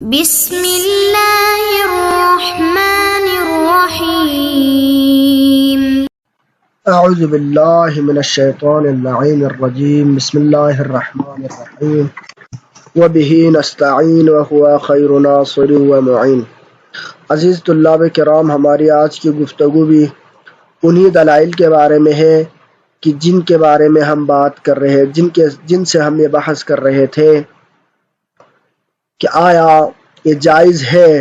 بسم اللہ الرحمن الرحیم۔ اعوذ باللہ من الشیطان اللعین الرجیم، بسم اللہ الرحمن الرحیم، وبہ نستعین وہو خیر ناصر ومعین۔ عزیز طلاب کرام، ہماری آج کی گفتگو بھی انہی دلائل کے بارے میں ہے کہ جن کے بارے میں ہم بات کر رہے جن سے ہم یہ بحث کر رہے تھے کہ آیا یہ جائز ہے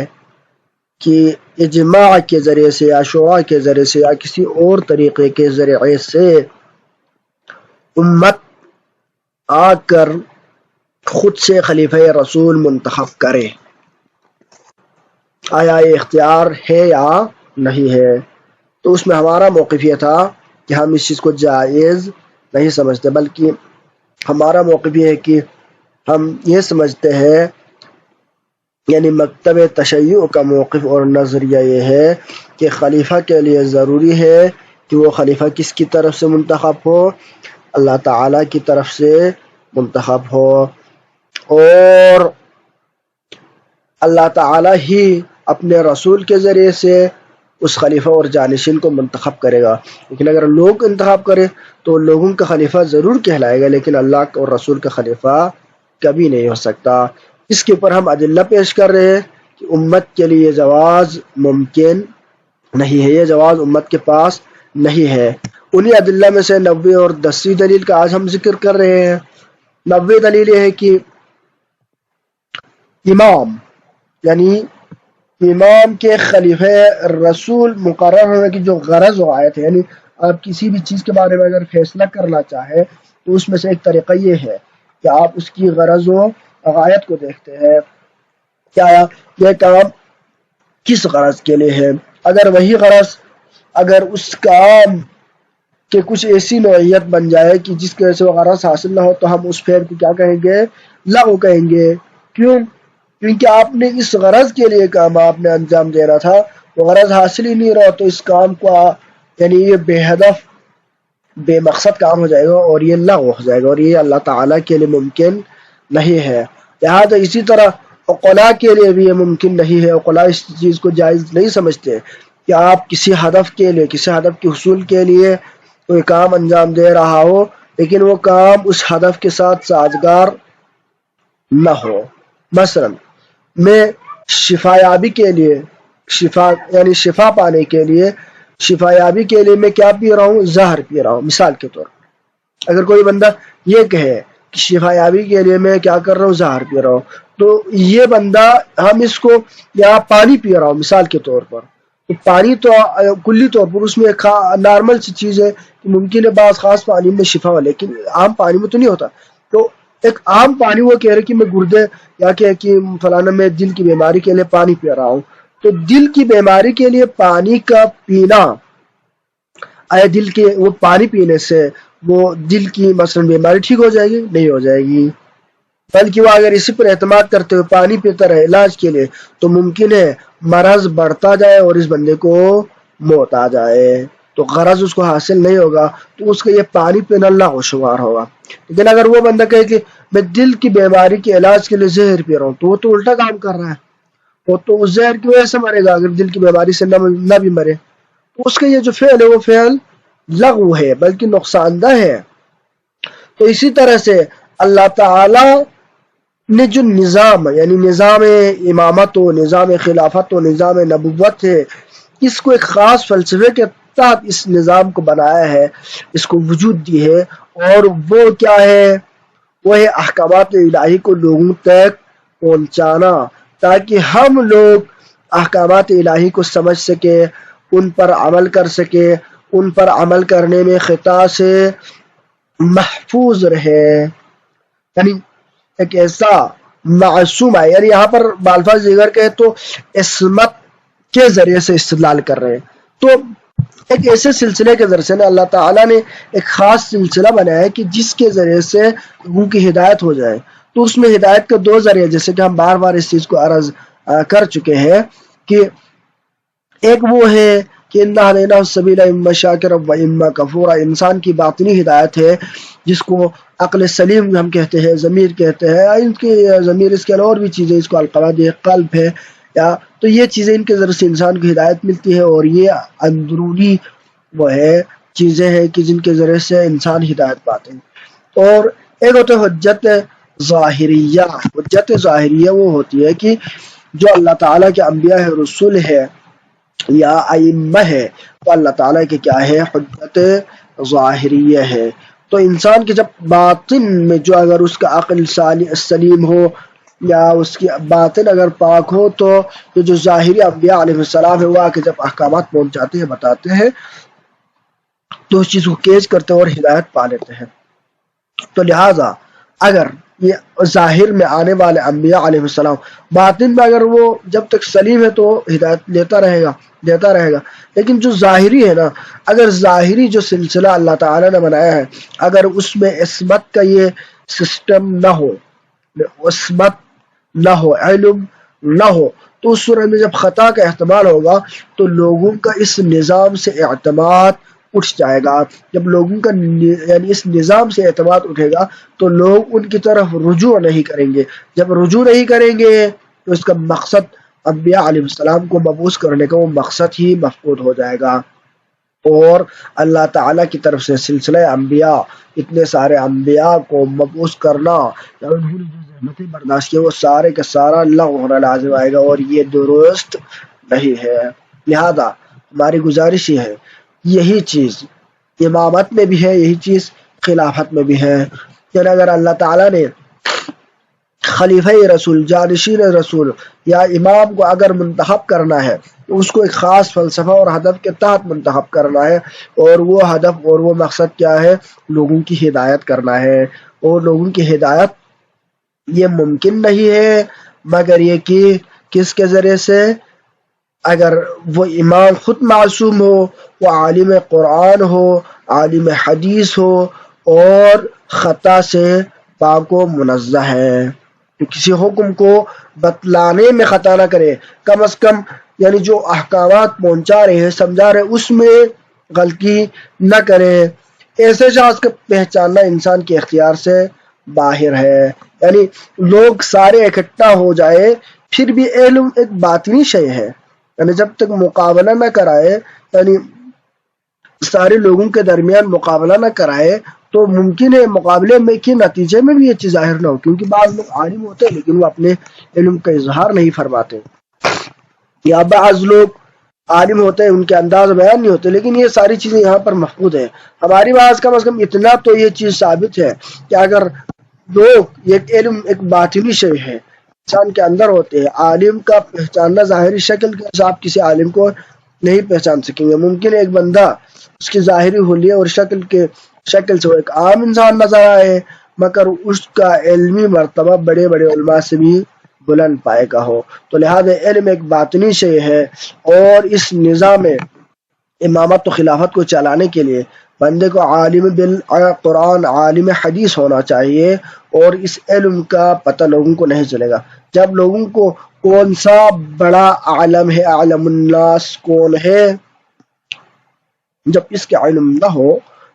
کہ اجماع کے ذریعے سے یا شورا کے ذریعے سے یا کسی اور طریقے کے ذریعے سے امت آ کر خود سے خلیفہ رسول منتخب کرے، آیا یہ اختیار ہے یا نہیں ہے؟ تو اس میں ہمارا موقف یہ تھا کہ ہم اس چیز کو جائز نہیں سمجھتے، بلکہ ہمارا موقف یہ ہے کہ ہم یہ سمجھتے ہیں، یعنی مکتب تشیع کا موقف اور نظریہ یہ ہے کہ خلیفہ کے لیے ضروری ہے کہ وہ خلیفہ کس کی طرف سے منتخب ہو؟ اللہ تعالیٰ کی طرف سے منتخب ہو، اور اللہ تعالیٰ ہی اپنے رسول کے ذریعے سے اس خلیفہ اور جانشین کو منتخب کرے گا۔ لیکن اگر لوگ انتخاب کرے تو لوگوں کا خلیفہ ضرور کہلائے گا، لیکن اللہ اور رسول کا خلیفہ کبھی نہیں ہو سکتا۔ اس کے اوپر ہم ادلہ پیش کر رہے ہیں کہ امت کے لیے یہ جواز ممکن نہیں ہے، یہ جواز امت کے پاس نہیں ہے۔ انہی ادلہ میں سے 90 اور 10ویں دلیل کا آج ہم ذکر کر رہے ہیں۔ 90 دلیل یہ ہے کہ امام، یعنی امام کے خلیفہ رسول مقرر ہونے کی جو غرض و آیت ہے، یعنی آپ کسی بھی چیز کے بارے میں اگر فیصلہ کرنا چاہیں تو اس میں سے ایک طریقہ یہ ہے کہ آپ اس کی غرض و غایت کو دیکھتے ہیں، کیا یہ کام کس غرض کے لیے ہے۔ اگر وہی غرض، اگر اس کام کہ کچھ ایسی نوعیت بن جائے کہ جس کی وجہ سے وہ غرض حاصل نہ ہو، تو ہم اس فعل کو کیا کہیں گے؟ لغو کہیں گے۔ کیوں؟ کیونکہ آپ نے اس غرض کے لیے کام آپ نے انجام دینا تھا، وہ غرض حاصل ہی نہیں رہا، تو اس کام کو یعنی یہ بے ہدف بے مقصد کام ہو جائے گا اور یہ لغو ہو جائے گا، اور یہ اللہ تعالیٰ کے لیے ممکن نہیں ہے۔ لہٰذا اسی طرح عقلاء کے لیے بھی یہ ممکن نہیں ہے، عقلاء اس چیز کو جائز نہیں سمجھتے کہ آپ کسی ہدف کے لیے، کسی ہدف کے حصول کے لیے کوئی کام انجام دے رہا ہو، لیکن وہ کام اس ہدف کے ساتھ سازگار نہ ہو۔ مثلا میں شفا یابی کے لیے، یعنی شفا پانے کے لیے، شفا یابی کے لیے میں کیا پی رہا ہوں؟ زہر پی رہا ہوں، مثال کے طور پر۔ اگر کوئی بندہ یہ کہے کہ شفا یابی کے لیے میں کیا کر رہا ہوں؟ زہر پی رہا ہوں، تو یہ بندہ، ہم اس کو، یا پانی پی رہا ہوں مثال کے طور پر، تو پانی تو کلی طور پر اس میں ایک نارمل سی چیز ہے کہ ممکن ہے بعض خاص پانی میں شفا ہو، لیکن عام پانی میں تو نہیں ہوتا۔ تو ایک عام پانی وہ کہہ رہے کہ میں گردے یا کہ فلانا میں دل کی بیماری کے لیے پانی پی رہا ہوں، تو دل کی بیماری کے لیے پانی کا پینا، آیا دل کے وہ پانی پینے سے وہ دل کی مثلا بیماری ٹھیک ہو جائے گی؟ نہیں ہو جائے گی، بلکہ وہ اگر اسی پر اعتماد کرتے ہوئے پانی پیتا رہے علاج کے لیے تو ممکن ہے مرض بڑھتا جائے اور اس بندے کو موت آ جائے، تو غرض اس کو حاصل نہیں ہوگا، تو اس کا یہ پانی پینا لغو شمار ہوگا۔ لیکن اگر وہ بندہ کہے کہ میں دل کی بیماری کے علاج کے لیے زہر پی رہا ہوں، تو وہ تو الٹا کام کر رہا ہے، وہ تو اس زہر کی وجہ سے مرے گا، اگر دل کی بیماری سے نہ بھی مرے، تو اس کا یہ جو فعل ہے وہ فعل لغو ہے، بلکہ نقصان دہ ہے۔ تو اسی طرح سے اللہ تعالی نے جو نظام، یعنی نظام امامت و نظام خلافت و نظام نبوت ہے، اس کو ایک خاص فلسفے کے تحت اس نظام کو بنایا ہے، اس کو وجود دی ہے، اور وہ کیا ہے؟ وہ ہے احکامات الہی کو لوگوں تک پہنچانا، تاکہ ہم لوگ احکامات الہی کو سمجھ سکے، ان پر عمل کر سکے، ان پر عمل کرنے میں خطا سے محفوظ رہے، یعنی ایک ایسا معصوم ہے، یعنی یہاں پر بالفاظ دیگر کہے تو عصمت کے ذریعے سے استدلال کر رہے ہیں۔ تو ایک ایسے سلسلے کے ذریعے سے اللہ تعالیٰ نے ایک خاص سلسلہ بنایا ہے کہ جس کے ذریعے سے لوگوں کی ہدایت ہو جائے، تو اس میں ہدایت کے دو ذریعے، جیسے کہ ہم بار بار اس چیز کو عرض کر چکے ہیں کہ ایک وہ ہے کہ اِنَّا هَدَيْنَاهُ السَّبِيلَ إِمَّا شَاكِرًا وَإِمَّا كَفُورًا، انسان کی باطنی ہدایت ہے، جس کو عقل سلیم ہم کہتے ہیں، ضمیر کہتے ہیں، ان کی ضمیر، اس کے علاوہ اور بھی چیزیں، اس کو القواعد قلب ہے، یا تو یہ چیزیں ان کے ذریعے سے انسان کو ہدایت ملتی ہے، اور یہ اندرونی وہ ہے چیزیں ہیں کہ جن کے ذریعے سے انسان ہدایت پاتے ہیں۔ اور ایک ہوتا ہے حجت ظاہریہ۔ حجت ظاہریہ وہ ہوتی ہے کہ جو اللہ تعالیٰ کے انبیاء ہے، رسول ہے یا ائمہ ہے، تو اللہ تعالیٰ کے کیا ہے، حجت ظاہریہ ہے۔ تو انسان کے جب باطن میں جو اگر اس کا عقل سلیم ہو یا اس کی باطن اگر پاک ہو، تو یہ جو ظاہری انبیاء علیہ السلام ہے وہ آ کے جب احکامات پہنچاتے ہیں، بتاتے ہیں، تو اس چیز کو کیچ کرتے ہیں اور ہدایت پا لیتے ہیں۔ تو لہٰذا اگر یہ ظاہر میں آنے والے انبیاء علیہ السلام، باطن میں اگر وہ جب تک سلیم ہے تو ہدایت دیتا رہے گا، لیکن جو ظاہری ہے نا، اگر ظاہری جو سلسلہ اللہ تعالیٰ نے بنایا ہے، اگر اس میں عصمت کا یہ سسٹم نہ ہو، عصمت نہ ہو، علم نہ ہو، تو اس صورت میں جب خطا کا احتمال ہوگا تو لوگوں کا اس نظام سے اعتماد اٹھ جائے گا۔ جب لوگوں کا یعنی اس نظام سے اعتماد اٹھے گا تو لوگ ان کی طرف رجوع نہیں کریں گے۔ جب رجوع نہیں کریں گے تو اس کا مقصد، انبیاء علیہ السلام کو مبعوث کرنے کا وہ مقصد ہی مفقود ہو جائے گا، اور اللہ تعالیٰ کی طرف سے سلسلہ انبیاء، اتنے سارے انبیاء کو مبعوث کرنا یا انہوں نے جو زحمتیں برداشت کی وہ سارے کا سارا لغو ہونا لازم آئے گا، اور یہ درست نہیں ہے۔ لہذا ہماری گزارش یہ ہے، یہی چیز امامت میں بھی ہے، یہی چیز خلافت میں بھی ہے، کہ اگر اللہ تعالیٰ نے خلیفہ رسول، جانشین رسول یا امام کو اگر منتخب کرنا ہے تو اس کو ایک خاص فلسفہ اور ہدف کے تحت منتخب کرنا ہے، اور وہ ہدف اور وہ مقصد کیا ہے، لوگوں کی ہدایت کرنا ہے۔ اور لوگوں کی ہدایت یہ ممکن نہیں ہے مگر یہ کہ کس کے ذریعے سے، اگر وہ امام خود معصوم ہو، وہ عالم قرآن ہو، عالم حدیث ہو، اور خطا سے پاک و منزہ ہے، تو کسی حکم کو بتلانے میں خطا نہ کرے، کم از کم یعنی جو احکامات پہنچا رہے ہیں، سمجھا رہے ہیں، اس میں غلطی نہ کرے۔ ایسے شخص کو پہچاننا انسان کے اختیار سے باہر ہے، یعنی لوگ سارے اکٹھا ہو جائے پھر بھی علم ایک باطنی شے ہے، یعنی جب تک مقابلہ نہ کرائے، یعنی سارے لوگوں کے درمیان مقابلہ نہ کرائے تو ممکن ہے مقابلے میں کے نتیجے میں بھی یہ چیز ظاہر نہ ہو، کیونکہ بعض لوگ عالم ہوتے ہیں لیکن وہ اپنے علم کا اظہار نہیں فرماتے، یا بعض لوگ عالم ہوتے ہیں ان کے انداز بیان نہیں ہوتے، لیکن یہ ساری چیزیں یہاں پر محفوظ ہیں۔ ہماری بات کم از کم اتنا تو یہ چیز ثابت ہے کہ اگر لوگ ایک علم ایک باطنی شے ہے، انسان کے اندر ہوتے ہیں، عالم کا پہچاننا ظاہری شکل کے ساتھ کسی عالم کو نہیں پہچان سکیں گے۔ ممکن ہے ایک بندہ اس کی ظاہری حلیہ اور شکل سے وہ ایک عام انسان نظر آئے، مگر اس کا علمی مرتبہ بڑے بڑے علماء سے بھی بلند پائے کا ہو۔ تو لہذا علم ایک باطنی شے ہے، اور اس نظام امامت و خلافت کو چلانے کے لیے بندے کو عالم بالقرآن، عالم حدیث ہونا چاہیے، اور اس علم کا پتہ لوگوں کو نہیں چلے گا۔ جب لوگوں کو کون سا بڑا عالم ہے، عالم الناس کون ہے، جب اس کے علم نہ ہو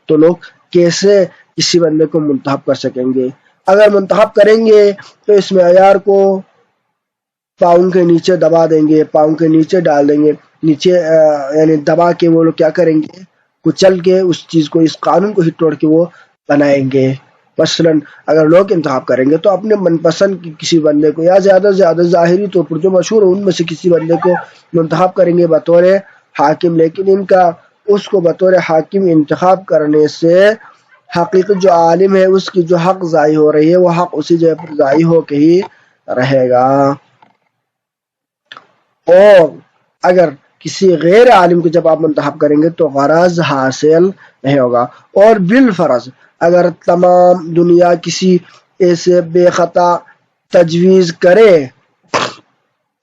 تو لوگ کیسے کسی بندے کو منتخب کر سکیں گے؟ اگر منتخب کریں گے تو اس معیار کو پاؤں کے نیچے دبا دیں گے، پاؤں کے نیچے ڈال دیں گے، نیچے یعنی دبا کے وہ لوگ کیا کریں گے، کچل کے اس چیز کو، اس قانون کو ہی توڑ کے وہ بنائیں گے۔ مثلا اگر لوگ انتخاب کریں گے تو اپنے من پسند کی کسی بندے کو، یا زیادہ سے زیادہ ظاہری طور پر جو مشہور ہو ان میں سے کسی بندے کو منتخب کریں گے بطور حاکم، لیکن ان کا اس کو بطور حاکم انتخاب کرنے سے حقیقت جو عالم ہے اس کی جو حق ضائع ہو رہی ہے، وہ حق اسی جگہ پر ضائع ہو کے ہی رہے گا۔ اور اگر کسی غیر عالم کو جب آپ منتخب کریں گے تو غرض حاصل نہیں ہوگا۔ اور بالفرض اگر تمام دنیا کسی ایسے بے خطا تجویز کرے،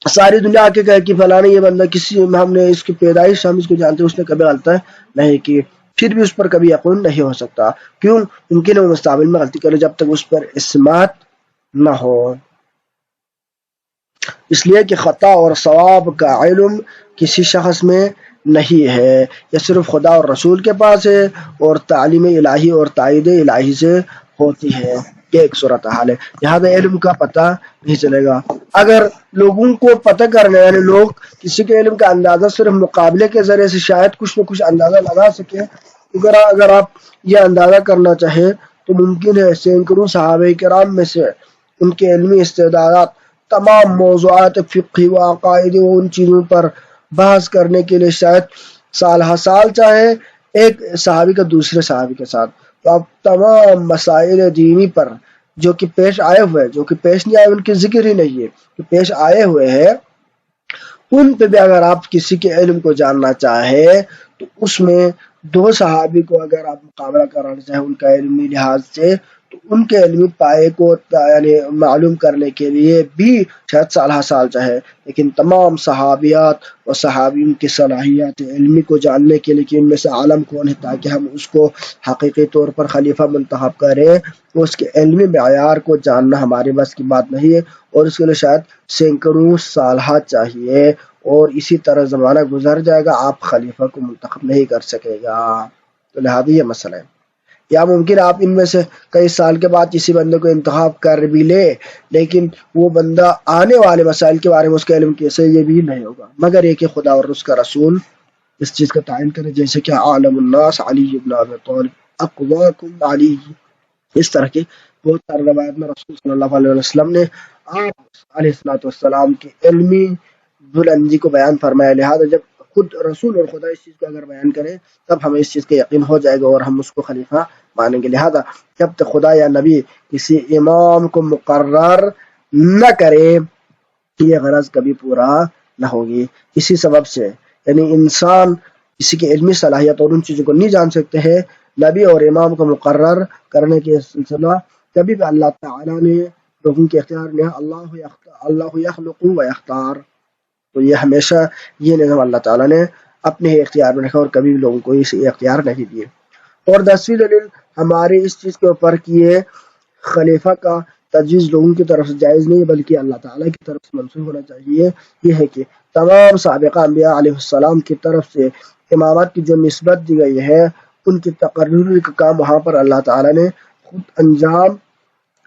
ساری دنیا کے کہے کہ فلانا یہ بندہ کسی ہم نے اس کی پیدائش ہم اس کو جانتے، اس نے کبھی غلطی نہیں کی، پھر بھی اس پر کبھی یقین نہیں ہو سکتا، کیوں؟ ممکن ہے وہ مستقبل میں غلطی کرے، جب تک اس پر اسمات نہ ہو۔ اس لیے کہ خطا اور ثواب کا علم کسی شخص میں نہیں ہے، یہ صرف خدا اور رسول کے پاس ہے اور تعلیم الہی اور تائید الہی سے ہوتی ہے۔ یہ ایک صورتحال ہے، لہذا علم کا پتہ نہیں چلے گا۔ اگر لوگوں کو پتہ کرنا یعنی لوگ کسی کے علم کا اندازہ صرف مقابلے کے ذریعے سے شاید کچھ نہ کچھ اندازہ لگا سکے، اگر آپ یہ اندازہ کرنا چاہیں تو ممکن ہے سینکڑوں صحابہ کرام میں سے ان کے علمی استعدادات تمام موضوعات فقہی و عقائدی و ان چیزوں پر بحث کرنے کے لیے شاید سال ہر سال چاہے ایک صحابی کا دوسرے صحابی کے ساتھ، تو آپ تمام مسائل دینی پر جو کہ پیش آئے ہوئے، جو کہ پیش نہیں آئے ان کی ذکر ہی نہیں ہے، جو پیش آئے ہوئے ہیں ان پہ بھی اگر آپ کسی کے علم کو جاننا چاہے تو اس میں دو صحابی کو اگر آپ مقابلہ کرانا چاہیں ان کا علمی لحاظ سے، تو ان کے علمی پائے کو یعنی معلوم کرنے کے لیے بھی شاید سال ہر سال چاہے، لیکن تمام صحابیات اور صحابیوں کی صلاحیات علمی کو جاننے کے لیے کہ ان میں سے عالم کون ہے تاکہ ہم اس کو حقیقی طور پر خلیفہ منتخب کریں، تو اس کے علمی معیار کو جاننا ہمارے بس کی بات نہیں ہے، اور اس کے لیے شاید سینکڑوں سالہ چاہیے، اور اسی طرح زمانہ گزر جائے گا آپ خلیفہ کو منتخب نہیں کر سکے گا۔ تو لہٰذا یہ مسئلہ ہے، یا ممکن آپ ان میں سے کئی سال کے بعد کسی بندے کو انتخاب کر بھی لے لیکن وہ بندہ آنے والے مسائل کے بارے میں اس کا علم کیسے یہ بھی نہیں ہوگا، مگر یہ کہ خدا اور اس کا رسول اس چیز کا تعین کرے، جیسے کہ عالم الناس علی بن ابی طالب اقواکم علی، اس طرح کی بہت سارے روایت میں رسول صلی اللہ علیہ وسلم نے آپ علیہ السلام کی علمی بلندی کو بیان فرمایا، لہذا جب خود رسول اور خدا اس چیز کو اگر بیان کرے تب ہمیں اس چیز کا یقین ہو جائے گا اور ہم اس کو خلیفہ مانیں گے۔ لہذا جب تک خدا یا نبی کسی امام کو مقرر نہ کرے یہ غرض کبھی پورا نہ ہوگی۔ اسی سبب سے یعنی انسان کسی کی علمی صلاحیت اور ان چیزوں کو نہیں جان سکتے ہیں، نبی اور امام کو مقرر کرنے کے سلسلہ کبھی بھی اللہ تعالیٰ نے لوگوں کے اختیار میں اللہ یخلق و یختار، تو یہ ہمیشہ یہ نظام اللہ تعالیٰ نے اپنے ہی اختیار میں رکھا اور کبھی بھی لوگوں کو اس اختیار نہیں دیے۔ اور 10ویں دلیل ہمارے اس چیز کے اوپر کہ یہ خلیفہ کا تجویز لوگوں کی طرف سے جائز نہیں بلکہ اللہ تعالیٰ کی طرف سے منسوخ ہونا چاہیے، یہ ہے کہ تمام سابقہ انبیاء علیہ السلام کی طرف سے امامت کی جو نسبت دی گئی ہے ان کی تقرری کا کام وہاں پر اللہ تعالیٰ نے خود انجام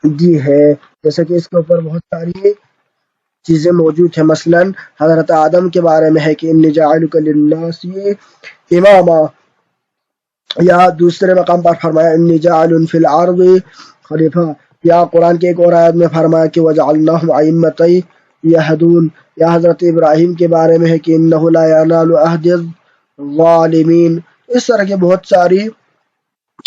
دی ہے، جیسا کہ اس کے اوپر بہت ساری چیزیں موجود ہیں۔ مثلا حضرت آدم کے بارے میں ہے کہ انی جاعلک للناس اماما، یا دوسرے مقام پر فرمایا انی جاعل فی الارض خلیفہ، یا قرآن کے ایک اور آیت میں فرمایا کہ وجعلناہم ائمۃ یہدون، یا حضرت ابراہیم کے بارے میں ہے کہ انہ لا ینال عہد الظالمین۔ اس طرح کی بہت ساری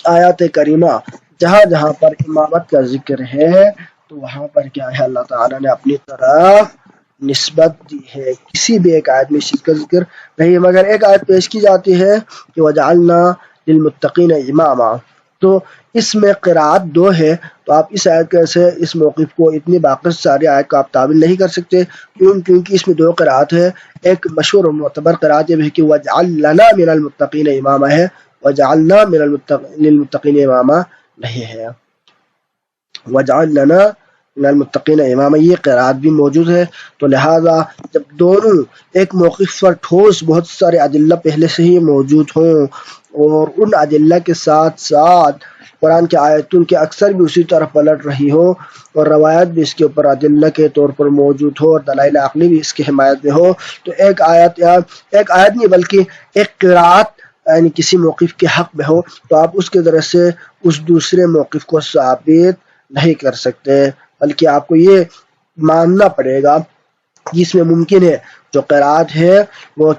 آیات کریمہ جہاں جہاں پر امامت کا ذکر ہے تو وہاں پر کیا ہے اللہ تعالیٰ نے اپنی طرف نسبت دی ہے، کسی بھی ایک آیت میں اس چیز کا ذکر نہیں، مگر ایک آیت پیش کی جاتی ہے کہ وجعلنا للمتقین اماما، تو اس میں قرات دو ہے، تو آپ اس آیت سے اس موقف کو اتنی باقی ساری آیت کو آپ تعبیر نہیں کر سکتے، کیونکہ اس میں دو قرات ہے، ایک مشہور و معتبر قرات یہ ہے کہ وجعل لنا من المتقین اماما ہے، وجعلنا للمتقین اماما نہیں ہے، وجعل لنا من المتقین اماما یہ قرات بھی موجود ہے۔ تو لہذا جب دونوں ایک موقف پر ٹھوس بہت سارے ادلہ پہلے سے ہی موجود ہوں اور ان ادلہ کے ساتھ ساتھ قرآن کے آیتوں کے اکثر بھی اسی طرح پلٹ رہی ہو اور روایت بھی اس کے اوپر ادلہ کے طور پر موجود ہو اور دلائل عقلی بھی اس کی حمایت میں ہو، تو ایک آیت نہیں بلکہ ایک قرات یعنی کسی موقف کے حق میں ہو تو آپ اس کے ذریعے سے اس دوسرے موقف کو ثابت نہیں کر سکتے، بلکہ آپ کو یہ ماننا پڑے گا کہ اس میں ممکن ہے جو قرات ہے وہ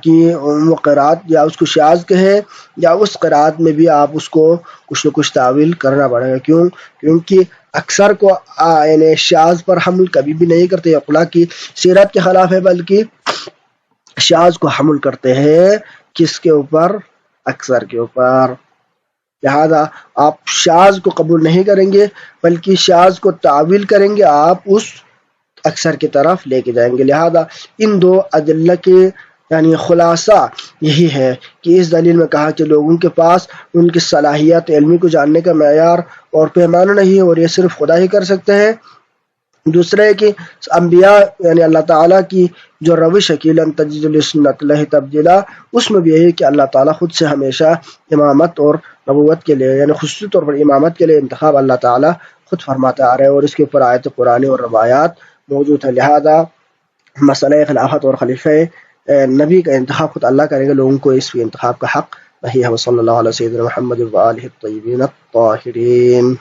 قرات یا اس کو شاذ کہیں یا اس قرات میں بھی آپ اس کو کچھ نہ کچھ تعویل کرنا پڑے گا، کیونکہ اکثر کو یعنی شاذ پر حمل کبھی بھی نہیں کرتے، عقلا کی سیرت کے خلاف ہے، بلکہ شاذ کو حمل کرتے ہیں کس کے اوپر؟ اکثر کے اوپر۔ لہذا آپ شاذ کو قبول نہیں کریں گے بلکہ شاذ کو تعویل کریں گے، آپ اس اکثر کی طرف لے کے جائیں گے۔ لہذا ان دو ادلہ کے یعنی خلاصہ یہی ہے کہ اس دلیل میں کہا کہ لوگوں کے پاس ان کی صلاحیت علمی کو جاننے کا معیار اور پیمانہ نہیں ہے اور یہ صرف خدا ہی کر سکتے ہیں، دوسرا ہے کہ انبیاء یعنی اللہ تعالیٰ کی جو روش ہے کہ لن تجد لسنت اللہ تبدیلا، اس میں بھی یہی ہے کہ اللہ تعالیٰ خود سے ہمیشہ امامت اور نبوت کے لیے یعنی خصوصی طور پر امامت کے لیے انتخاب اللہ تعالیٰ خود فرماتے آ رہے ہیں، اور اس کے اوپر آیت قرآنی اور روایات موجود ہے۔ لہذا مسئلہ خلافت اور خلیفہ نبی کا انتخاب خود اللہ کرے گا، لوگوں کو اس انتخاب کا حق نہیں ہے۔ صلی اللہ علیہ وسلم محمد و آلہ الطیبین الطاہرین۔